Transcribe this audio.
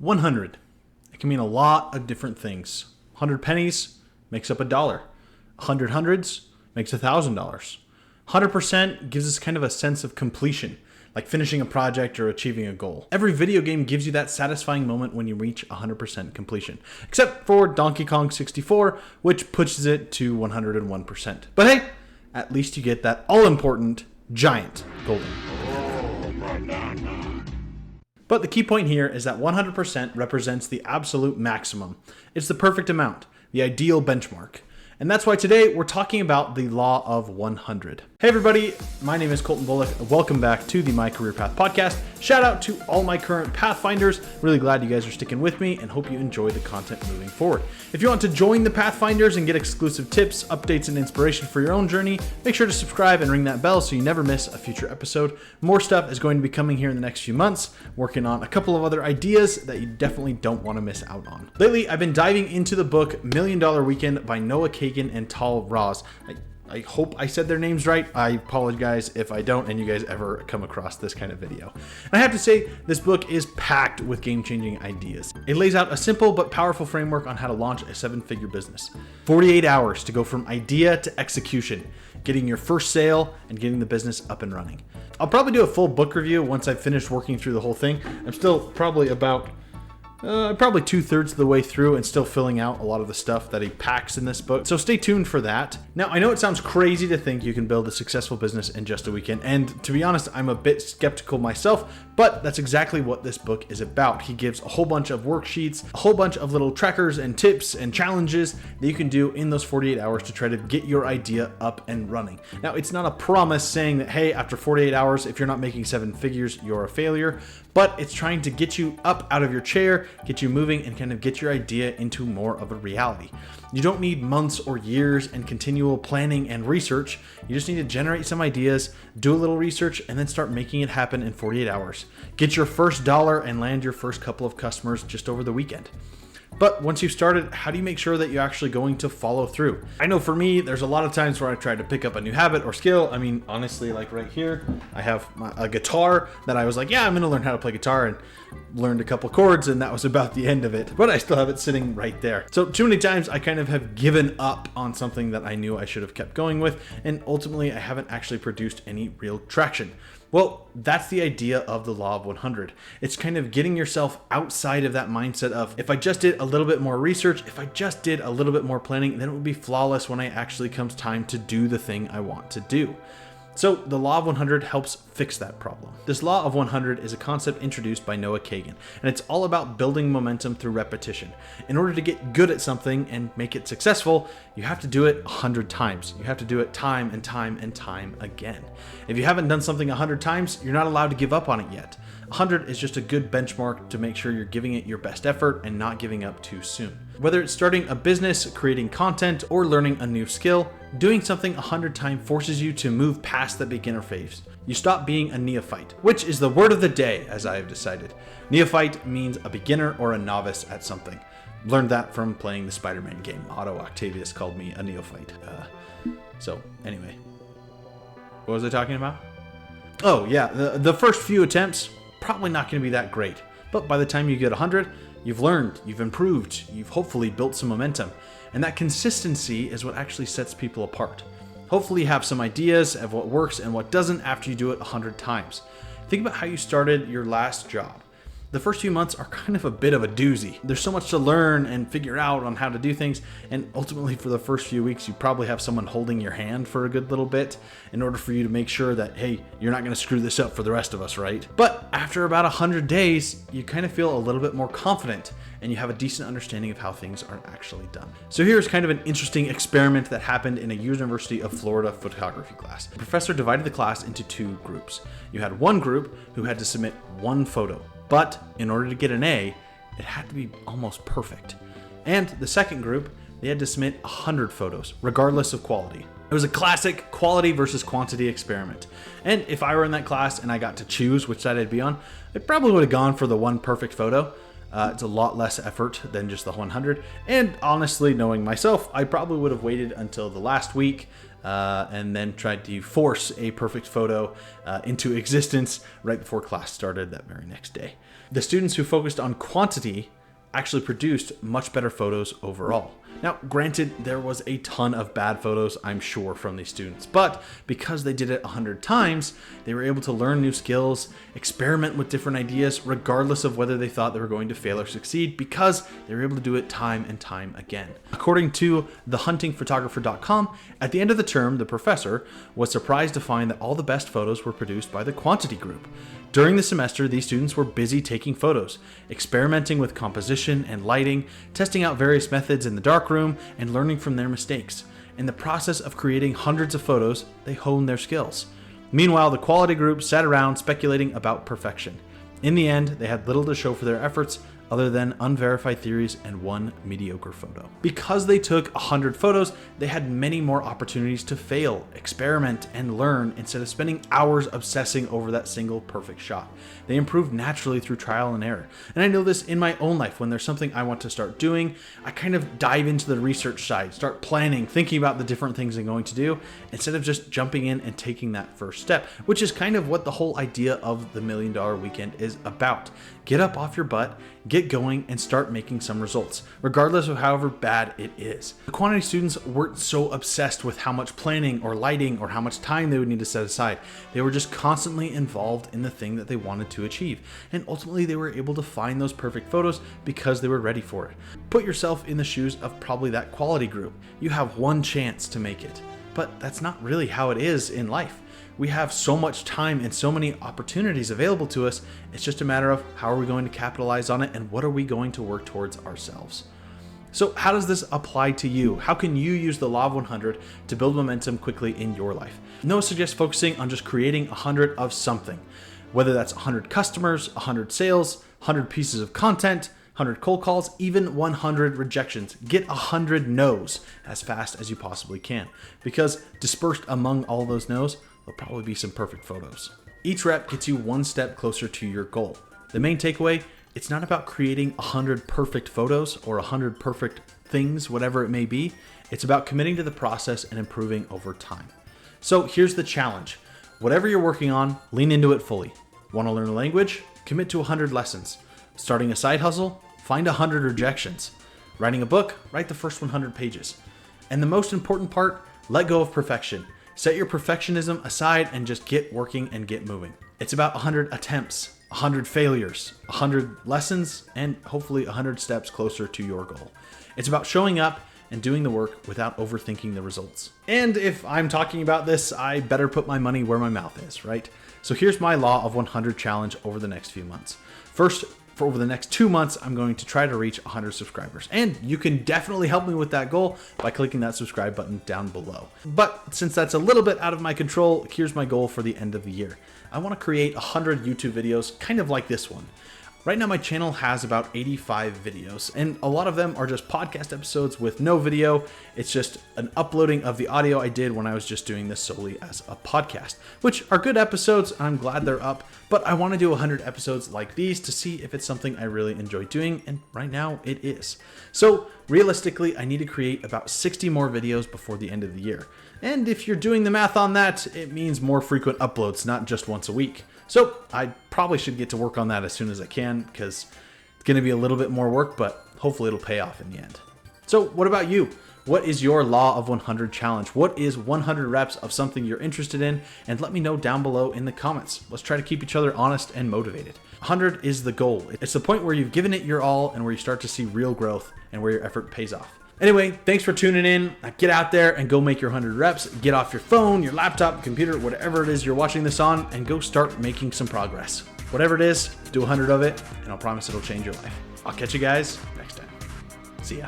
100. It can mean a lot of different things. 100 pennies makes up $1. 100 hundreds makes $1,000. 100% gives us kind of a sense of completion, like finishing a project or achieving a goal. Every video game gives you that satisfying moment when you reach 100% completion, except for Donkey Kong 64, which pushes it to 101%. But hey, at least you get that all-important giant golden. But the key point here is that 100% represents the absolute maximum. It's the perfect amount, the ideal benchmark. And that's why today we're talking about the law of 100. Hey everybody, my name is Colton Bullock. Welcome back to the My Career Path podcast. Shout out to all my current Pathfinders. Really glad you guys are sticking with me and hope you enjoy the content moving forward. If you want to join the Pathfinders and get exclusive tips, updates, and inspiration for your own journey, make sure to subscribe and ring that bell so you never miss a future episode. More stuff is going to be coming here in the next few months, working on a couple of other ideas that you definitely don't want to miss out on. Lately, I've been diving into the book $1 Million Weekend by Noah Kagan and Tahl. I hope I said their names right. I apologize if I don't and you guys ever come across this kind of video. And I have to say, this book is packed with game-changing ideas. It lays out a simple but powerful framework on how to launch a 7-figure business. 48 hours to go from idea to execution, getting your first sale and getting the business up and running. I'll probably do a full book review once I've finished working through the whole thing. I'm still probably 2/3 of the way through and still filling out a lot of the stuff that he packs in this book. So stay tuned for that. Now, I know it sounds crazy to think you can build a successful business in just a weekend. And to be honest, I'm a bit skeptical myself, but that's exactly what this book is about. He gives a whole bunch of worksheets, a whole bunch of little trackers and tips and challenges that you can do in those 48 hours to try to get your idea up and running. Now, it's not a promise saying that, hey, after 48 hours, if you're not making 7 figures, you're a failure, but it's trying to get you up out of your chair, get you moving, and kind of get your idea into more of a reality. You don't need months or years and continual planning and research. You just need to generate some ideas, do a little research, and then start making it happen in 48 hours. Get your first dollar and land your first couple of customers just over the weekend. But once you've started, how do you make sure that you're actually going to follow through? I know for me, there's a lot of times where I try to pick up a new habit or skill. I mean, honestly, like right here, I have a guitar that I was like, yeah, I'm going to learn how to play guitar, and learned a couple chords, and that was about the end of it. But I still have it sitting right there. So too many times I kind of have given up on something that I knew I should have kept going with, and ultimately I haven't actually produced any real traction. Well, that's the idea of the law of 100. It's kind of getting yourself outside of that mindset of, if I just did a little bit more research, if I just did a little bit more planning, then it would be flawless when it actually comes time to do the thing I want to do. So the law of 100 helps fix that problem. This law of 100 is a concept introduced by Noah Kagan, and it's all about building momentum through repetition. In order to get good at something and make it successful, you have to do it 100 times. You have to do it time and time and time again. If you haven't done something 100 times, you're not allowed to give up on it yet. 100 is just a good benchmark to make sure you're giving it your best effort and not giving up too soon. Whether it's starting a business, creating content, or learning a new skill, doing something 100 times forces you to move past the beginner phase. You stop being a neophyte, which is the word of the day, as I have decided. Neophyte means a beginner or a novice at something. Learned that from playing the Spider-Man game. Otto Octavius called me a neophyte. So anyway, what was I talking about? Oh yeah, the first few attempts, probably not going to be that great. But by the time you get 100, you've learned, you've improved, you've hopefully built some momentum. And that consistency is what actually sets people apart. Hopefully you have some ideas of what works and what doesn't after you do it 100 times. Think about how you started your last job. The first few months are kind of a bit of a doozy. There's so much to learn and figure out on how to do things, and ultimately for the first few weeks you probably have someone holding your hand for a good little bit in order for you to make sure that, hey, you're not going to screw this up for the rest of us, right? But after about 100 days, you kind of feel a little bit more confident and you have a decent understanding of how things are actually done. So here's kind of an interesting experiment that happened in a University of Florida photography class. The professor divided the class into 2 groups. You had one group who had to submit 1 photo. But in order to get an A, it had to be almost perfect. And the second group, they had to submit 100 photos, regardless of quality. It was a classic quality versus quantity experiment. And if I were in that class and I got to choose which side I'd be on, I probably would have gone for the 1 perfect photo. It's a lot less effort than just the 100. And honestly, knowing myself, I probably would have waited until the last week and then tried to force a perfect photo into existence right before class started that very next day. The students who focused on quantity actually produced much better photos overall. Now, granted, there was a ton of bad photos, I'm sure, from these students, but because they did it 100 times, they were able to learn new skills, experiment with different ideas, regardless of whether they thought they were going to fail or succeed, because they were able to do it time and time again. According to thehuntingphotographer.com, at the end of the term, the professor was surprised to find that all the best photos were produced by the quantity group. During the semester, these students were busy taking photos, experimenting with composition and lighting, testing out various methods in the darkroom, and learning from their mistakes. In the process of creating hundreds of photos, they honed their skills. Meanwhile, the quality group sat around speculating about perfection. In the end, they had little to show for their efforts other than unverified theories and one mediocre photo. Because they took 100 photos, they had many more opportunities to fail, experiment, and learn instead of spending hours obsessing over that single perfect shot. They improved naturally through trial and error. And I know this in my own life. When there's something I want to start doing, I kind of dive into the research side, start planning, thinking about the different things I'm going to do, instead of just jumping in and taking that first step, which is kind of what the whole idea of the $1 Million Weekend is about. Get up off your butt, get going, and start making some results, regardless of however bad it is. The quantity students weren't so obsessed with how much planning or lighting or how much time they would need to set aside. They were just constantly involved in the thing that they wanted to achieve. And ultimately, they were able to find those perfect photos because they were ready for it. Put yourself in the shoes of probably that quality group. You have one chance to make it. But that's not really how it is in life. We have so much time and so many opportunities available to us. It's just a matter of how are we going to capitalize on it and what are we going to work towards ourselves. So how does this apply to you? How can you use the law of 100 to build momentum quickly in your life? Noah suggests focusing on just creating 100 of something, whether that's 100 customers, 100 sales, 100 pieces of content, 100 cold calls, even 100 rejections. Get 100 no's as fast as you possibly can, because dispersed among all those no's, there'll probably be some perfect photos. Each rep gets you one step closer to your goal. The main takeaway, it's not about creating 100 perfect photos or 100 perfect things, whatever it may be. It's about committing to the process and improving over time. So here's the challenge. Whatever you're working on, lean into it fully. Want to learn a language? Commit to 100 lessons. Starting a side hustle? Find 100 rejections. Writing a book? Write the first 100 pages. And the most important part, let go of perfection. Set your perfectionism aside and just get working and get moving. It's about 100 attempts, 100 failures, 100 lessons, and hopefully 100 steps closer to your goal. It's about showing up and doing the work without overthinking the results. And if I'm talking about this, I better put my money where my mouth is, right? So here's my law of 100 challenge over the next few months. First, for over the next 2 months, I'm going to try to reach 100 subscribers. And you can definitely help me with that goal by clicking that subscribe button down below. But since that's a little bit out of my control, here's my goal for the end of the year. I want to create 100 YouTube videos, kind of like this one. Right now, my channel has about 85 videos, and a lot of them are just podcast episodes with no video. It's just an uploading of the audio I did when I was just doing this solely as a podcast, which are good episodes. I'm glad they're up, but I want to do 100 episodes like these to see if it's something I really enjoy doing, and right now it is. So realistically, I need to create about 60 more videos before the end of the year. And if you're doing the math on that, it means more frequent uploads, not just once a week. So I probably should get to work on that as soon as I can, because it's going to be a little bit more work, but hopefully it'll pay off in the end. So what about you? What is your law of 100 challenge? What is 100 reps of something you're interested in? And let me know down below in the comments. Let's try to keep each other honest and motivated. 100 is the goal. It's the point where you've given it your all and where you start to see real growth and where your effort pays off. Anyway, thanks for tuning in. Now get out there and go make your 100 reps. Get off your phone, your laptop, computer, whatever it is you're watching this on, and go start making some progress. Whatever it is, do 100 of it, and I'll promise it'll change your life. I'll catch you guys next time. See ya.